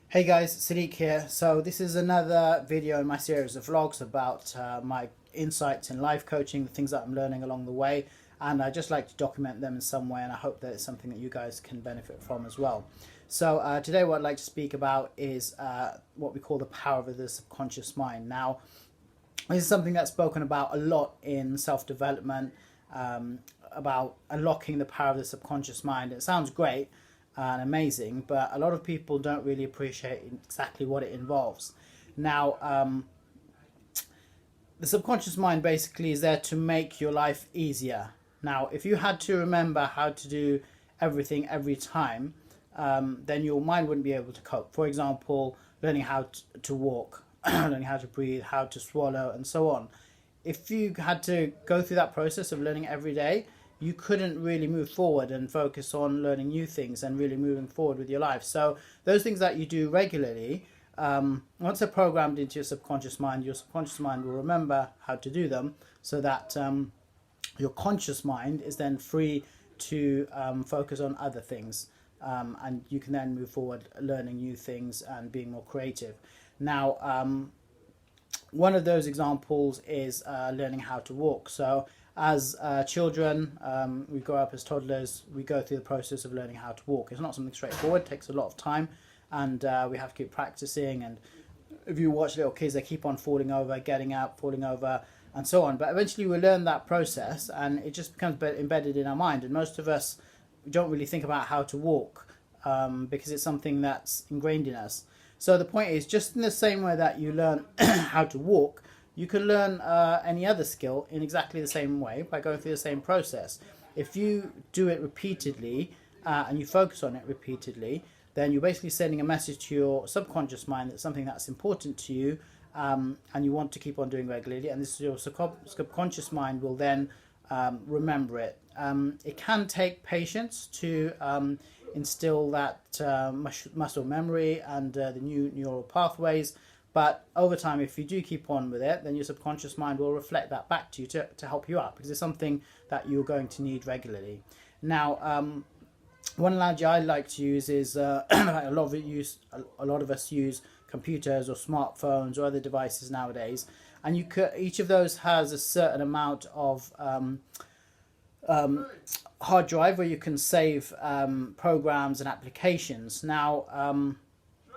Hey guys, Sadiq here. So this is another video in my series of vlogs about my insights in life coaching, the things that I'm learning along the way, and I just like to document them in some way, and I hope that it's something that you guys can benefit from as well. So today what I'd like to speak about is what we call the power of the subconscious mind. Now, this is something that's spoken about a lot in self-development, about unlocking the power of the subconscious mind. It sounds great and amazing, but a lot of people don't really appreciate exactly what it involves. Now, the subconscious mind basically is there to make your life easier. Now, if you had to remember how to do everything every time, then your mind wouldn't be able to cope. For example, learning how to walk, learning how to breathe, how to swallow, and so on. If you had to go through that process of learning every day, you couldn't really move forward and focus on learning new things and really moving forward with your life. So those things that you do regularly, once they're programmed into your subconscious mind will remember how to do them, so that your conscious mind is then free to focus on other things, and you can then move forward learning new things and being more creative. Now, one of those examples is learning how to walk. So as children, we grow up as toddlers, we go through the process of learning how to walk. It's not something straightforward, it takes a lot of time, and we have to keep practicing. And if you watch little kids, they keep on falling over, getting up, falling over, and so on. But eventually we learn that process, and it just becomes embedded in our mind. And most of us don't really think about how to walk, because it's something that's ingrained in us. So the point is, just in the same way that you learn how to walk, you can learn any other skill in exactly the same way by going through the same process. If you do it repeatedly and you focus on it repeatedly, then you're basically sending a message to your subconscious mind that something that's important to you, and you want to keep on doing regularly, and this is your subconscious mind will then remember it. It can take patience to instill that muscle memory and the new neural pathways, but over time, if you do keep on with it, then your subconscious mind will reflect that back to you to help you out, because it's something that you're going to need regularly. Now, one analogy I like to use is a lot of us use computers or smartphones or other devices nowadays, and each of those has a certain amount of hard drive where you can save programs and applications. Now,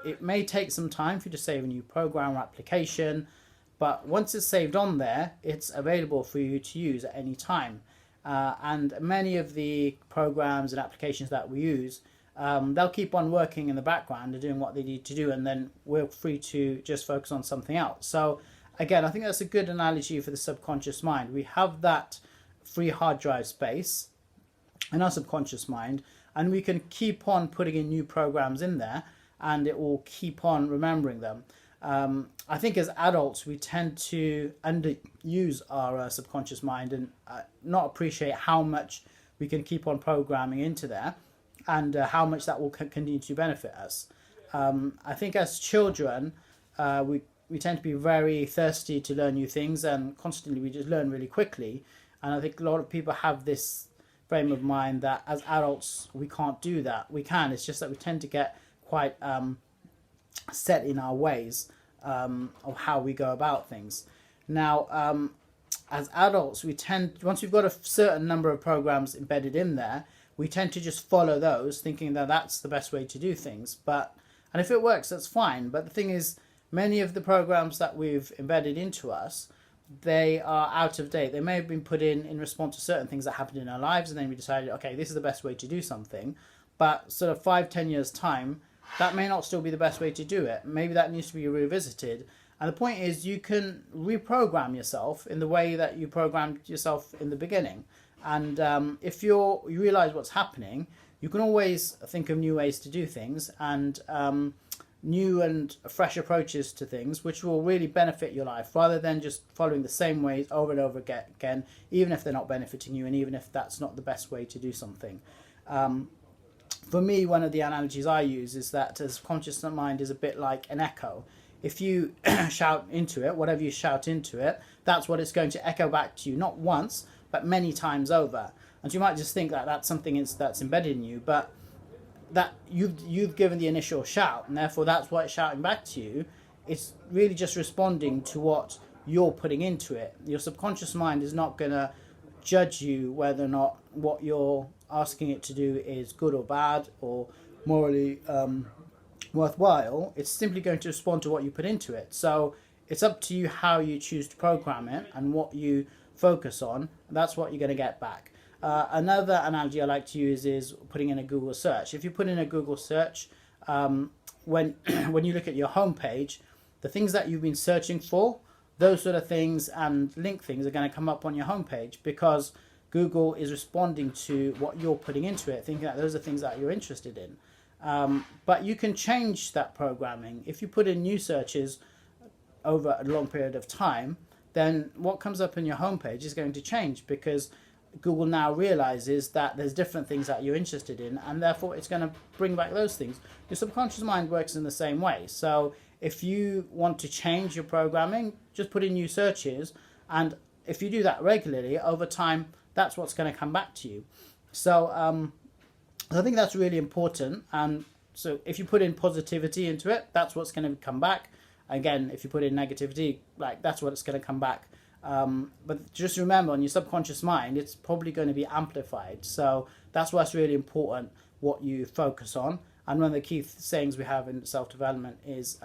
it may take some time for you to save a new program or application, but once it's saved on there, it's available for you to use at any time. And many of the programs and applications that we use, they'll keep on working in the background and doing what they need to do, and then we're free to just focus on something else. So again, I think that's a good analogy for the subconscious mind. We have that free hard drive space in our subconscious mind, and we can keep on putting in new programs in there, and it will keep on remembering them. I think as adults we tend to underuse our subconscious mind and not appreciate how much we can keep on programming into there, and how much that will continue to benefit us. I think as children, we tend to be very thirsty to learn new things, and constantly we just learn really quickly. And I think a lot of people have this frame of mind that as adults we can't do that. We can, it's just that we tend to get quite set in our ways of how we go about things. Now, as adults, once we've got a certain number of programs embedded in there, we tend to just follow those, thinking that that's the best way to do things. And if it works, that's fine. But the thing is, many of the programs that we've embedded into us, they are out of date. They may have been put in response to certain things that happened in our lives, and then we decided, okay, this is the best way to do something. But sort of 5-10 years time, that may not still be the best way to do it. Maybe that needs to be revisited. And the point is, you can reprogram yourself in the way that you programmed yourself in the beginning. And if you realize what's happening, you can always think of new ways to do things, and new and fresh approaches to things, which will really benefit your life, rather than just following the same ways over and over again, even if they're not benefiting you, and even if that's not the best way to do something. For me, one of the analogies I use is that as conscious mind is a bit like an echo. If you shout into it, whatever you shout into it, that's what it's going to echo back to you, not once, but many times over. And you might just think that that's something that's embedded in you, but that you've given the initial shout, and therefore that's why it's shouting back to you. It's really just responding to what you're putting into it. Your subconscious mind is not going to judge you whether or not what you're asking it to do is good or bad or morally worthwhile. It's simply going to respond to what you put into it. So it's up to you how you choose to program it and what you focus on. That's what you're going to get back. Another analogy I like to use is putting in a Google search. If you put in a Google search, when you look at your homepage, the things that you've been searching for, those sort of things and link things are going to come up on your homepage, because Google is responding to what you're putting into it, thinking that those are things that you're interested in. But you can change that programming. If you put in new searches over a long period of time, then what comes up in your homepage is going to change, because Google now realizes that there's different things that you're interested in, and therefore it's going to bring back those things. Your subconscious mind works in the same way. So if you want to change your programming, just put in new searches, and if you do that regularly over time, that's what's going to come back to you. So I think that's really important. And so if you put in positivity into it, that's what's going to come back. Again, if you put in negativity, like, that's what it's going to come back. But just remember, on your subconscious mind, it's probably going to be amplified. So that's why it's really important what you focus on. And one of the key sayings we have in self-development is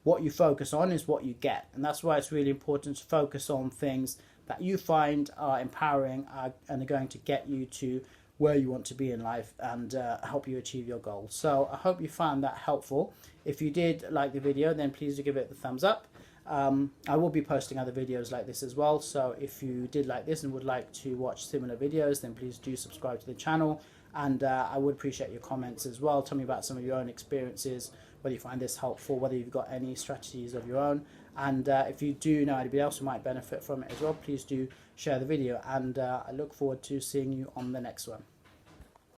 what you focus on is what you get. And that's why it's really important to focus on things that you find are empowering and are going to get you to where you want to be in life and help you achieve your goals. So I hope you found that helpful. If you did like the video, then please do give it the thumbs up. I will be posting other videos like this as well, so if you did like this and would like to watch similar videos, then please do subscribe to the channel. And I would appreciate your comments as well. Tell me about some of your own experiences, whether you find this helpful, whether you've got any strategies of your own. And if you do know anybody else who might benefit from it as well, please do share the video. And I look forward to seeing you on the next one.